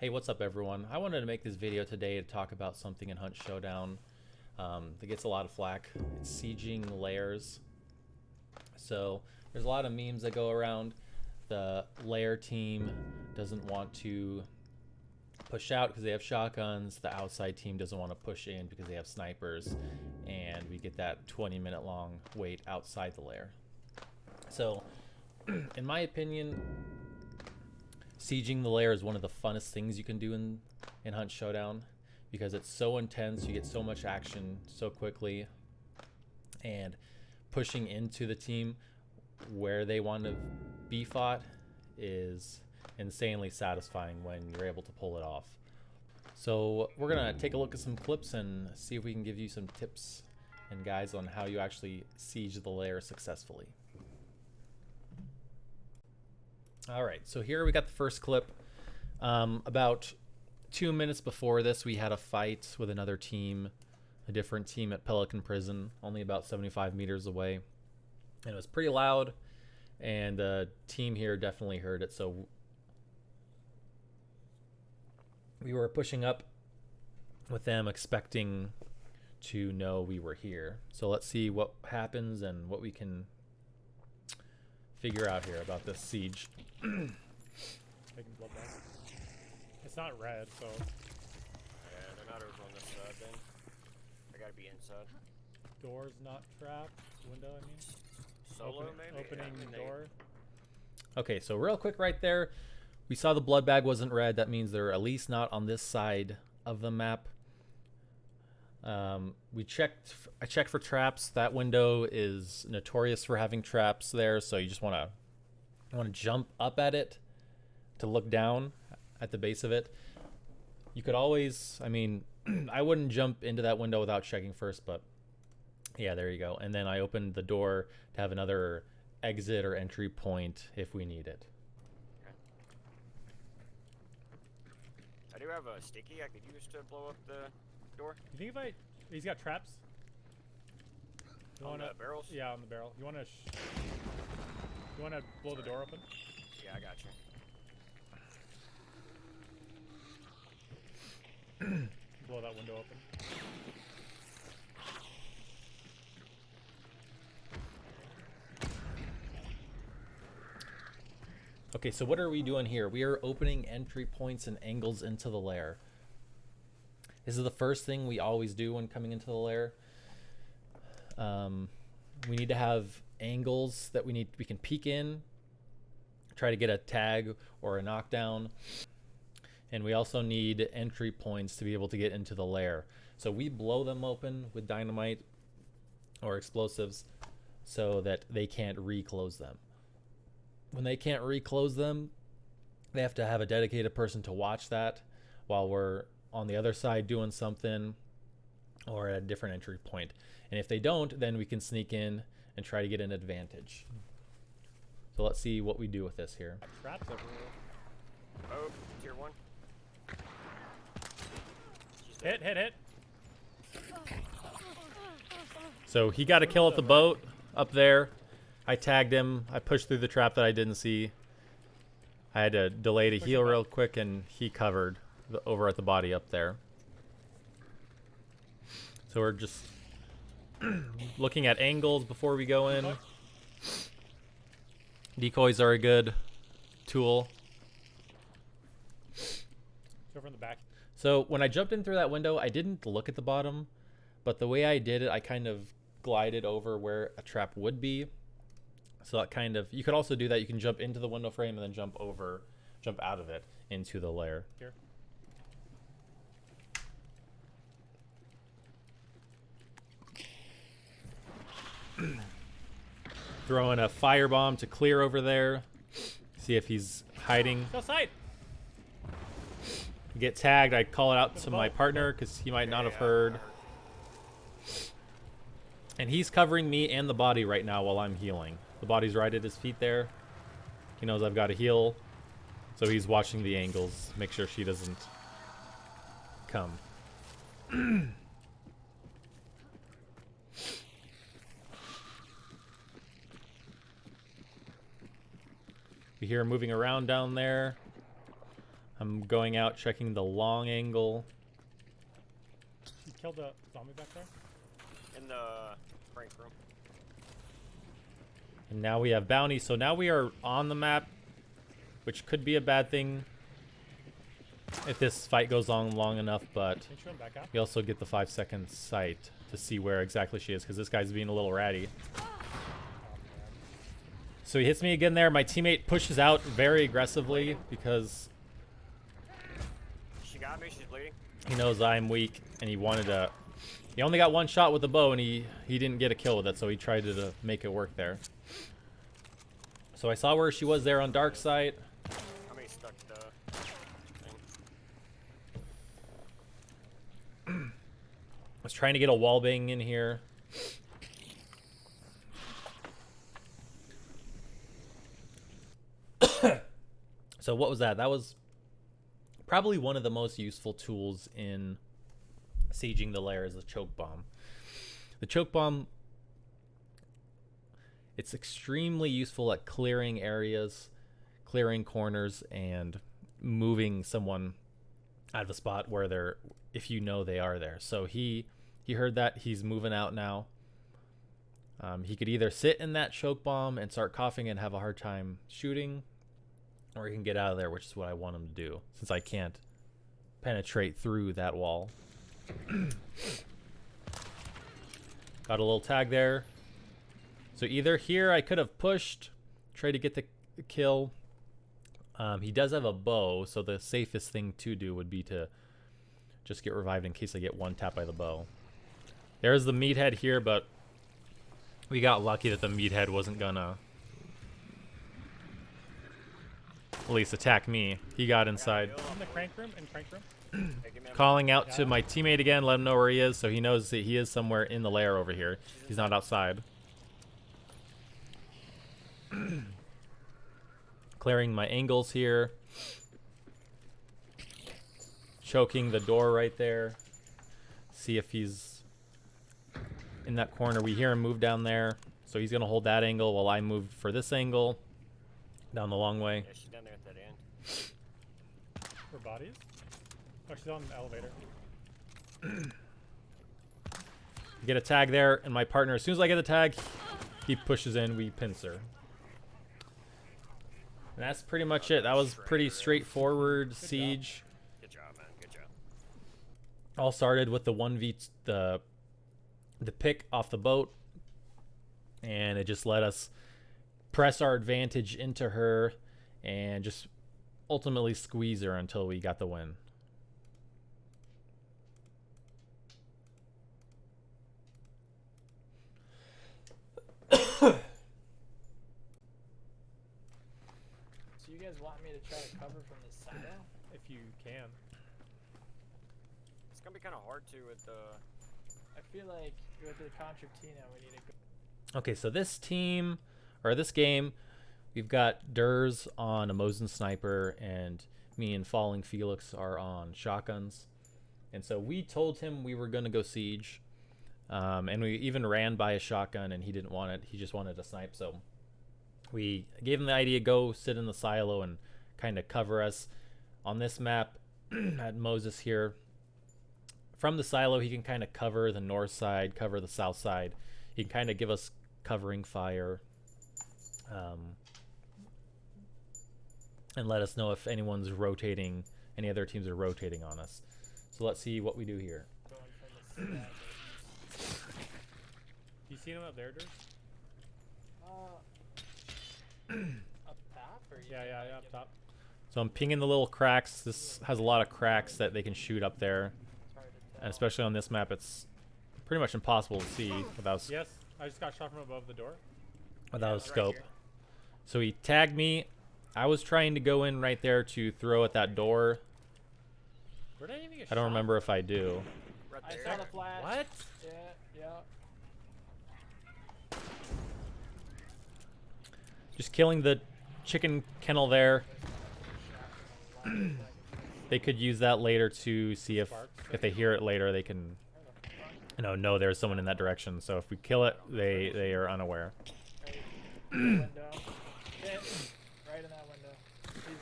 Hey, what's up everyone? I wanted to make this video today to talk about something in Hunt Showdown that gets a lot of flack. It's sieging lairs. So there's a lot of memes that go around. The lair team doesn't want to push out because they have shotguns. The outside team doesn't want to push in because they have snipers. And we get that 20-minute long wait outside the lair. So in my opinion, sieging the lair is one of the funnest things you can do in Hunt Showdown because it's so intense. You get so much action so quickly, and pushing into the team where they want to be fought is insanely satisfying when you're able to pull it off. So we're gonna take a look at some clips and see if we can give you some tips and guides on how you actually siege the lair successfully. All right, so here we got the first clip. About 2 minutes before this, we had a fight with another team, a different team at Pelican Prison, only about 75 meters away. And it was pretty loud, and the team here definitely heard it. So we were pushing up with them, expecting to know we were here. So let's see what happens and what we can figure out here about this siege. Taking blood back. It's not red, so. Yeah, they're not over on this side then. I gotta be inside. Door's not trapped. Window, I mean. Solo, maybe? Opening Yeah, I mean, door. Okay, so real quick right there, we saw the blood bag wasn't red. That means they're at least not on this side of the map. I checked for traps. That window is notorious for having traps there, so you just want to jump up at it to look down at the base of it. You could always, I mean, I wouldn't jump into that window without checking first, but yeah, there you go. And then I opened the door to have another exit or entry point if we need it. Okay. I do have a sticky I could use to blow up the door. You think if he's got traps? You On wanna, the barrels? Yeah, on the barrel. You wanna blow the door open? Yeah, I got you. Blow that window open. Okay, so what are we doing here? We are opening entry points and angles into the lair. This is the first thing we always do when coming into the lair. We need to have angles that we can peek in, try to get a tag or a knockdown. And we also need entry points to be able to get into the lair. So we blow them open with dynamite or explosives so that they can't reclose them. When they can't reclose them, they have to have a dedicated person to watch that while we're on the other side doing something or at a different entry point. And if they don't, then we can sneak in and try to get an advantage. So let's see what we do with this here. Traps everywhere. Oh, tier 1. Hit. So he got a kill at the boat up there. I tagged him. I pushed through the trap that I didn't see. I had to delay to heal real quick, and he covered over at the body up there. So we're just looking at angles before we go in. Decoys are a good tool. Go from the back. So when I jumped in through that window, I didn't look at the bottom, but the way I did it, I kind of glided over where a trap would be. So that kind of, you could also do that. You can jump into the window frame and then jump out of it into the lair. Here. Throwing a firebomb to clear over there. See if he's hiding. Go side. Get tagged. I call it out to my partner because he might not have heard. And he's covering me and the body right now while I'm healing. The body's right at his feet there. He knows I've got to heal. So he's watching the angles. Make sure she doesn't come. We hear him moving around down there. I'm going out, checking the long angle. You killed the zombie back there? In the prank room. And now we have bounty, so now we are on the map, which could be a bad thing if this fight goes on long enough, but Can you show him back out? we also get the 5-second sight to see where exactly she is, because this guy's being a little ratty. Oh, man. So he hits me again there. My teammate pushes out very aggressively because She got me. She's bleeding. he knows I'm weak, and he wanted to... He only got one shot with the bow, and he didn't get a kill with it, so he tried to make it work there. So I saw where she was there on dark side. How many stuck the thing? I was trying to get a wall bang in here. So what was that? That was probably one of the most useful tools in sieging the lair, is the choke bomb. The choke bomb, it's extremely useful at clearing areas, clearing corners, and moving someone out of a spot where they're, if you know they are there. So he heard that. He's moving out now. He could either sit in that choke bomb and start coughing and have a hard time shooting, or he can get out of there, which is what I want him to do, since I can't penetrate through that wall. Got a little tag there. So either here I could have pushed, tried to get the kill. He does have a bow, so the safest thing to do would be to just get revived in case I get one tap by the bow. There's the meathead here, but we got lucky that the meathead wasn't gonna at least attack me. He got inside. In the crank room? In crank room? Hey, give me a Calling out to my teammate again, let him know where he is, so he knows that he is somewhere in the lair over here. He's not outside. Clearing my angles here. Choking the door right there. See if he's in that corner. We hear him move down there, so he's going to hold that angle while I move for this angle down the long way. Yeah, she's down there at that end. Her bodies? Oh, she's on the elevator. Get a tag there, and my partner, as soon as I get the tag, he pushes in, we pincer. And that's pretty much it. That was pretty straightforward siege. Good job, man. Good job. All started with the 1v, the pick off the boat, and it just let us press our advantage into her and just ultimately squeeze her until we got the win. So you guys want me to try to cover from the silo? If you can. It's gonna be kind of hard to with the. I feel like with the concertina we need to go. Okay, so this team, or this game, we've got Durs on a Mosin sniper, and me and Falling Felix are on shotguns. And so we told him we were going to go siege, and we even ran by a shotgun, and he didn't want it. He just wanted to snipe, so we gave him the idea, go sit in the silo and kind of cover us. On this map, at Moses here, from the silo, he can kind of cover the north side, cover the south side. He can kind of give us covering fire, and let us know if anyone's rotating, any other teams are rotating on us. So let's see what we do here. Going from the stag. You seen him up there, Dirk? Up top or you Yeah, think yeah, I yeah, up give- top. So I'm pinging the little cracks. This has a lot of cracks that they can shoot up there. It's hard to tell. And especially on this map, it's pretty much impossible to see without, Yes, I just got shot from above the door. without a it's right scope. here. So he tagged me. I was trying to go in right there to throw at that door. Where did I even get I don't shot? remember if I do. Right I there. saw the flash. What? Yeah, yeah. Just killing the chicken kennel there. They could use that later to see if they hear it later, they can know there's someone in that direction. So if we kill it, they are unaware. Right in the window. Yeah, right in that window. I think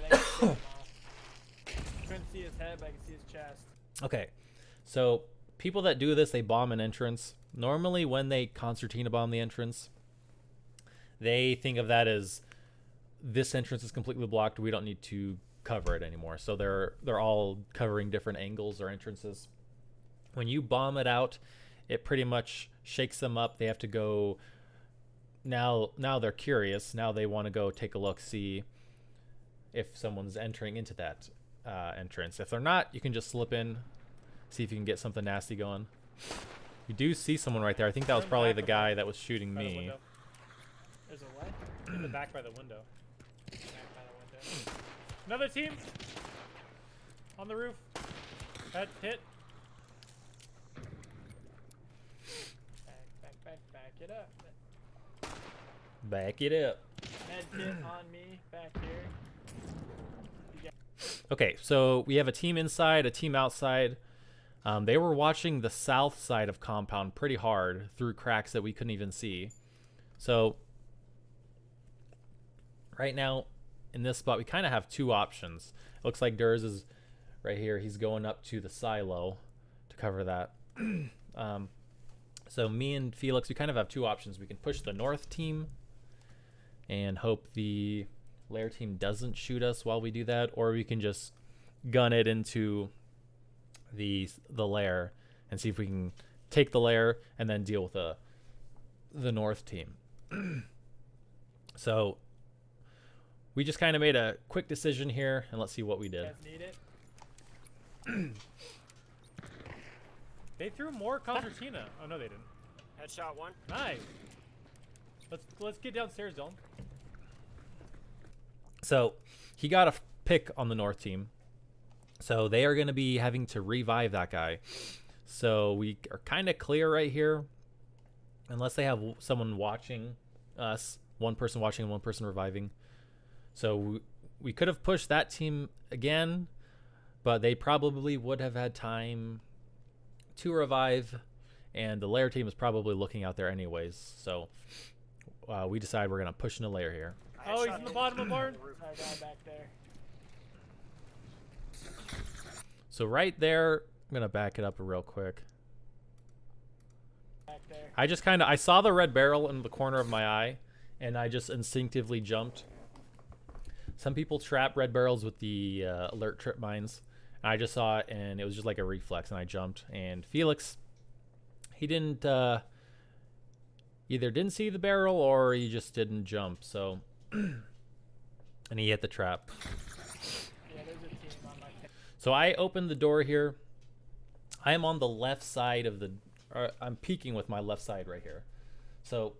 he's getting off. head, but I can see his chest. Okay, so people that do this, they bomb an entrance. Normally, when they concertina bomb the entrance, they think of that as this entrance is completely blocked. We don't need to cover it anymore. So they're all covering different angles or entrances. When you bomb it out, it pretty much shakes them up. They have to go. Now they're curious. Now they want to go take a look, see if someone's entering into that entrance. If they're not, you can just slip in, see if you can get something nasty going. You do see someone right there. I think that was probably the guy that was shooting By the me. window. There's a what? In the back by the window. Back by the window. Another team! On the roof. Head hit. Back it up. Back it up. Head hit on me back here. Okay, so we have a team inside, a team outside. They were watching the south side of compound pretty hard through cracks that we couldn't even see. So right now in this spot, we kind of have two options. It looks like Durs is right here. He's going up to the silo to cover that. So me and Felix, we kind of have two options. We can push the north team and hope the lair team doesn't shoot us while we do that, or we can just gun it into the lair and see if we can take the lair and then deal with the north team. So we just kind of made a quick decision here, and let's see what we You did. guys need it? They threw more concertina. Oh no, they didn't. Headshot one. Nice. Let's get downstairs, Dylan. So he got a pick on the north team. So they are going to be having to revive that guy. So we are kind of clear right here. Unless they have someone watching us. One person watching and one person reviving. So we could have pushed that team again. But they probably would have had time to revive. And the lair team is probably looking out there anyways. So we decide we're going to push in a lair here. Oh, he's in the bottom of the barn. There's our guy back there. So right there, I'm going to back it up real quick. Back there. I saw the red barrel in the corner of my eye, and I just instinctively jumped. Some people trap red barrels with the alert trip mines. I just saw it, and it was just like a reflex, and I jumped. And Felix, he didn't either didn't see the barrel or he just didn't jump. So, and he hit the trap. Yeah, there's a team on my page. So I opened the door here. I am on the left side of the. I'm peeking with my left side right here. So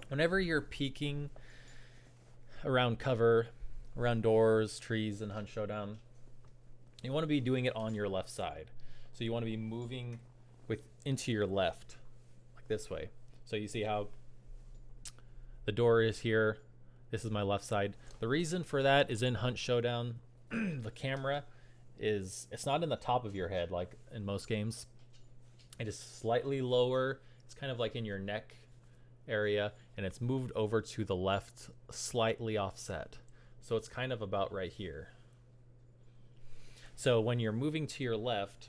whenever you're peeking around cover, around doors, trees, and Hunt Showdown, you want to be doing it on your left side. So you want to be moving into your left, like this way. So you see how the door is here. This is my left side. The reason for that is in Hunt Showdown, the camera it's not in the top of your head like in most games. It is slightly lower. It's kind of like in your neck area, and it's moved over to the left, slightly offset. So it's kind of about right here. So when you're moving to your left,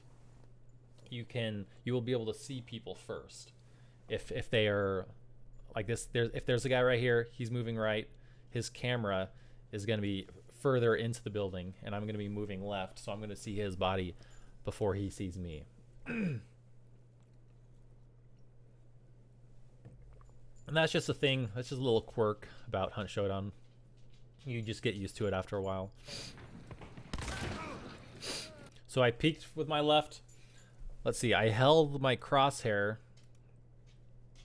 you will be able to see people first. If they are like this, if there's a guy right here, he's moving right, his camera is going to be further into the building, and I'm going to be moving left, so I'm going to see his body before he sees me. And that's just a thing. That's just a little quirk about Hunt Showdown. You just get used to it after a while. So I peeked with my left. Let's see. I held my crosshair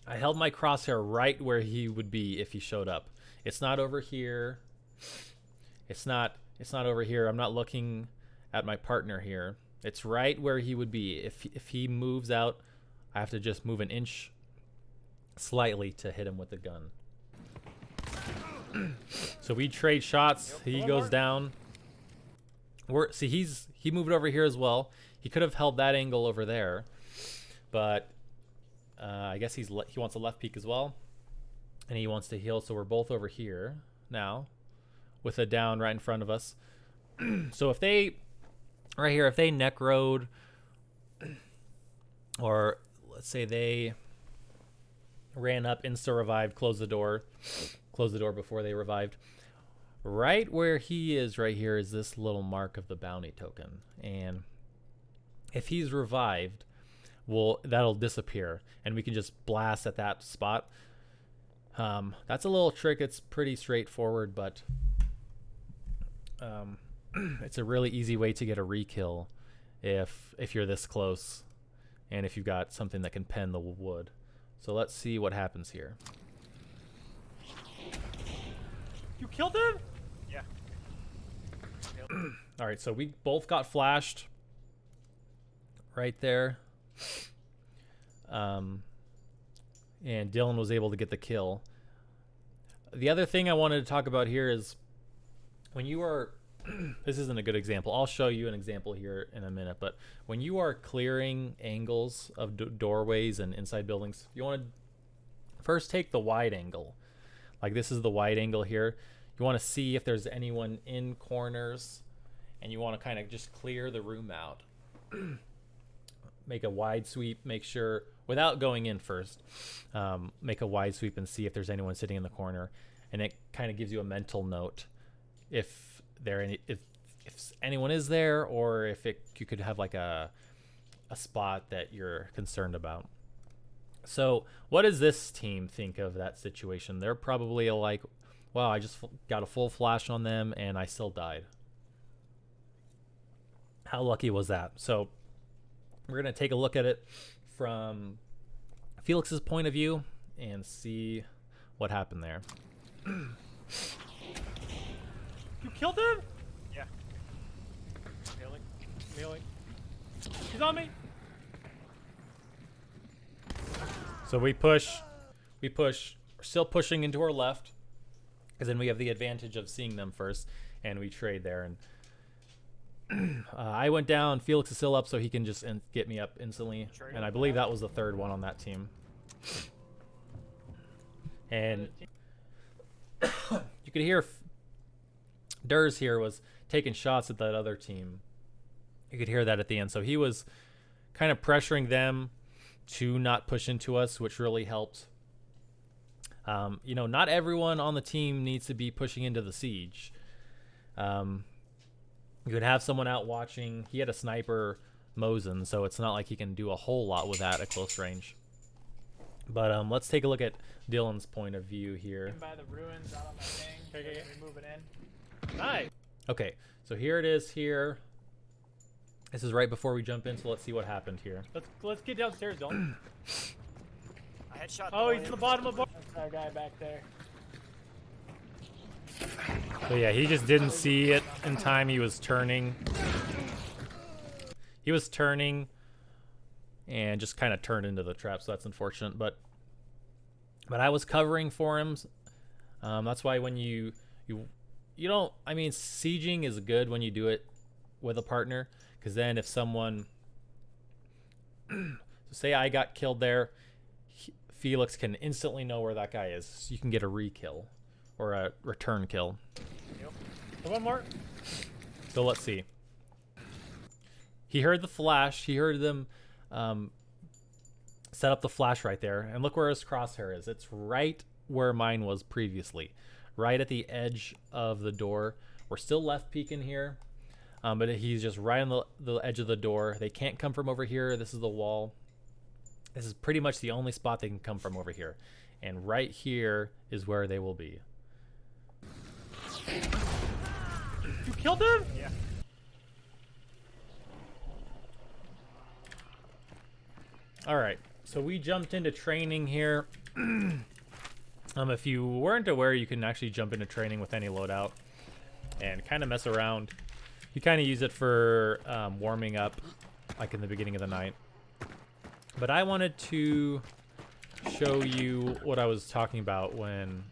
right where he would be if he showed up. It's not over here. It's not over here. I'm not looking at my partner here. It's right where he would be. If he moves out, I have to just move an inch slightly to hit him with the gun. So we trade shots. He goes down. He moved over here as well. He could have held that angle over there, but I guess he wants a left peek as well, and he wants to heal. So we're both over here now, with a down right in front of us. So if they right here, if they necroed, or let's say they ran up, insta-revived, closed the door before they revived. Right where he is right here is this little mark of the bounty token. And if he's revived, that'll disappear. And we can just blast at that spot. That's a little trick. It's pretty straightforward, but it's a really easy way to get a re-kill if you're this close. And if you've got something that can pen the wood. So let's see what happens here. You killed him? Yeah. All right, so we both got flashed right there. And Dylan was able to get the kill. The other thing I wanted to talk about here is when you are this isn't a good example. I'll show you an example here in a minute, but when you are clearing angles of doorways and inside buildings, you want to first take the wide angle. Like this is the wide angle here. You want to see if there's anyone in corners, and you want to kind of just clear the room out. Make a wide sweep, make sure, without going in first, make a wide sweep and see if there's anyone sitting in the corner, and it kind of gives you a mental note if anyone is there, or if you could have like a spot that you're concerned about. So what does this team think of that situation? They're probably like, wow, I just got a full flash on them and I still died. How lucky was that? So we're going to take a look at it from Felix's point of view and see what happened there. You killed him? Yeah. Healing. Healing. He's on me. So we push, we're still pushing into our left, because then we have the advantage of seeing them first, and we trade there. And I went down, Felix is still up, so he can just get me up instantly. And I believe that was the third one on that team. And you could hear Durs here was taking shots at that other team. You could hear that at the end. So he was kind of pressuring them to not push into us, which really helped. You know, not everyone on the team needs to be pushing into the siege. You could have someone out watching. He had a sniper, Mosin, so it's not like he can do a whole lot with that at close range. But let's take a look at Dylan's point of view here. By the ruins out on my thing. Okay. We move it in. Nice. Okay, so here it is here. This is right before we jump in, so let's see what happened here. Let's get downstairs, Dylan. I headshot. Oh, he's at the bottom of the bar. That's our guy back there. So yeah, he just didn't see it in time. He was turning. He was turning and just kind of turned into the trap, so that's unfortunate. But I was covering for him. That's why when you don't, I mean, sieging is good when you do it with a partner, because then if someone, say I got killed there, Felix can instantly know where that guy is. So you can get a re-kill or a return kill. Yep. One more. So let's see. He heard the flash. He heard them set up the flash right there. And look where his crosshair is. It's right where mine was previously. Right at the edge of the door. We're still left peeking here. But he's just right on the edge of the door. They can't come from over here. This is the wall. This is pretty much the only spot they can come from over here. And right here is where they will be. You killed him? Yeah. All right, so we jumped into training here. If you weren't aware, you can actually jump into training with any loadout and kind of mess around. You kind of use it for warming up, like in the beginning of the night. But I wanted to show you what I was talking about when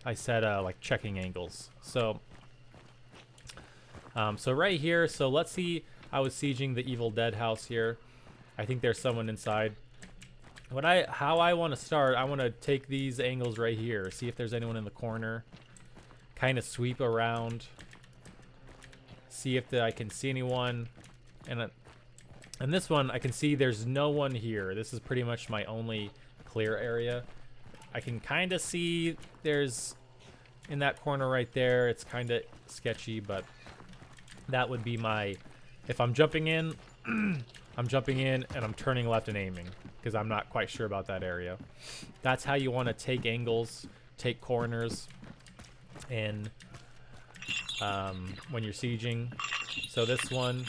I said like checking angles. So right here, so let's see, I was sieging the Evil Dead house here. I think there's someone inside. How I want to start, I want to take these angles right here, see if there's anyone in the corner, kind of sweep around, see if I can see anyone. And this one, I can see there's no one here. This is pretty much my only clear area. I can kind of see there's in that corner right there. It's kind of sketchy, but that would be my, if I'm jumping in, I'm jumping in and I'm turning left and aiming because I'm not quite sure about that area. That's how you want to take angles, take corners, and when you're sieging. So this one,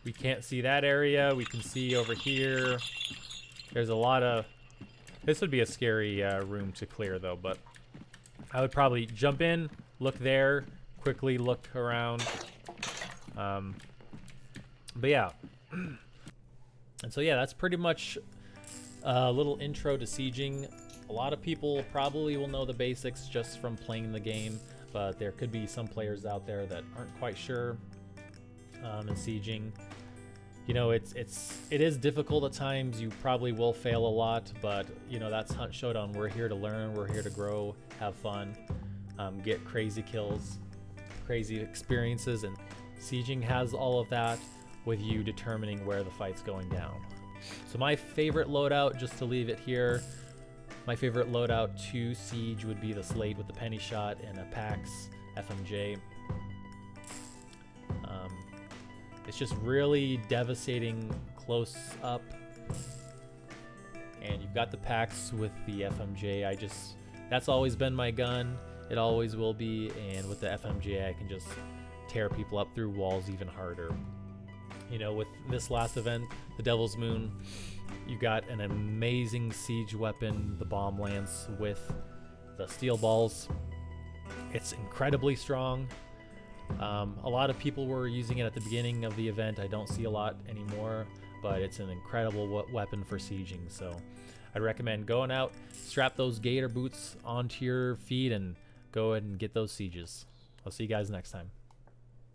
we can't see that area. We can see over here. There's a lot of, this would be a scary room to clear though, but I would probably jump in, look there, quickly look around. But yeah. And so yeah, that's pretty much a little intro to sieging. A lot of people probably will know the basics just from playing the game, but there could be some players out there that aren't quite sure in sieging. You know, it is difficult at times. You probably will fail a lot, but you know, that's Hunt Showdown. We're here to learn, we're here to grow, have fun, get crazy kills, crazy experiences, and sieging has all of that with you determining where the fight's going down. So my favorite loadout, just to leave it here, my favorite loadout to siege would be the Slate with the penny shot and a PAX FMJ. It's just really devastating close up, and you've got the PAX with the FMJ. That's always been my gun. It always will be, and with the FMJ I can just tear people up through walls even harder. You know, with this last event, the Devil's Moon, you got an amazing siege weapon, the bomb lance with the steel balls. It's incredibly strong. A lot of people were using it at the beginning of the event. I don't see a lot anymore, but it's an incredible weapon for sieging. So I'd recommend going out, strap those gator boots onto your feet, and go ahead and get those sieges. I'll see you guys next time.